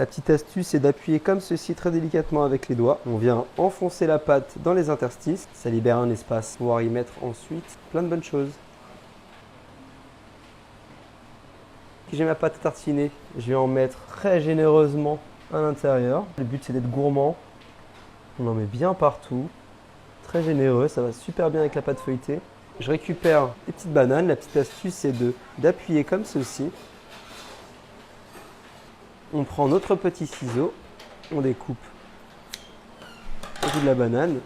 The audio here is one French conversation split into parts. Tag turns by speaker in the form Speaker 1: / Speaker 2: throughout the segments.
Speaker 1: La petite astuce, c'est d'appuyer comme ceci très délicatement avec les doigts. On vient enfoncer la pâte dans les interstices. Ça libère un espace pour pouvoir y mettre ensuite plein de bonnes choses. J'ai ma pâte à tartiner. Je vais en mettre très généreusement à l'intérieur. Le but, c'est d'être gourmand. On en met bien partout. Très généreux, ça va super bien avec la pâte feuilletée. Je récupère des petites bananes. La petite astuce, c'est d'appuyer comme ceci. On prend notre petit ciseau, on découpe le bout de la banane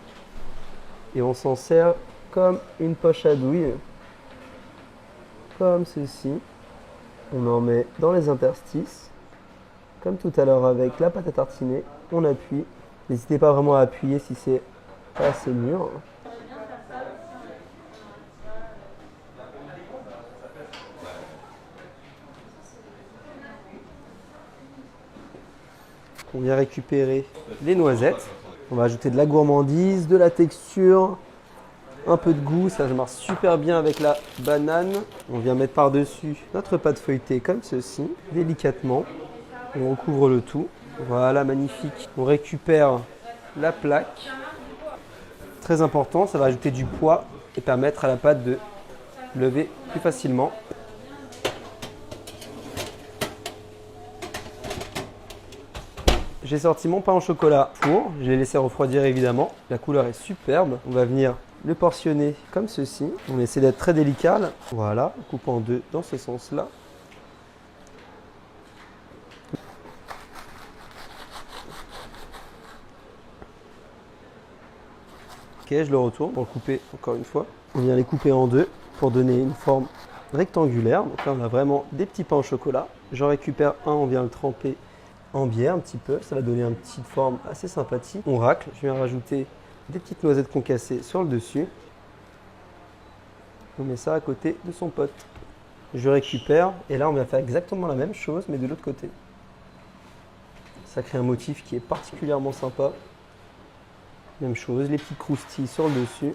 Speaker 1: et on s'en sert comme une poche à douille, comme ceci. On en met dans les interstices, comme tout à l'heure avec la pâte à tartiner. On appuie. N'hésitez pas vraiment à appuyer si c'est pas assez mûr. On vient récupérer les noisettes. On va ajouter de la gourmandise, de la texture, un peu de goût. Ça marche super bien avec la banane. On vient mettre par-dessus notre pâte feuilletée comme ceci, délicatement. On recouvre le tout. Voilà, magnifique. On récupère la plaque. Très important, ça va ajouter du poids et permettre à la pâte de lever plus facilement. J'ai sorti mon pain au chocolat four, je l'ai laissé refroidir évidemment. La couleur est superbe. On va venir le portionner comme ceci. On essaie d'être très délicat là. Voilà, on coupe en deux dans ce sens-là. Ok, je le retourne pour le couper encore une fois. On vient les couper en deux pour donner une forme rectangulaire. Donc là, on a vraiment des petits pains au chocolat. J'en récupère un, on vient le tremper en bière un petit peu. Ça va donner une petite forme assez sympathique. On racle. Je viens rajouter des petites noisettes concassées sur le dessus. On met ça à côté de son pote. Je récupère et là, on va faire exactement la même chose, mais de l'autre côté. Ça crée un motif qui est particulièrement sympa. Même chose, les petites croustilles sur le dessus.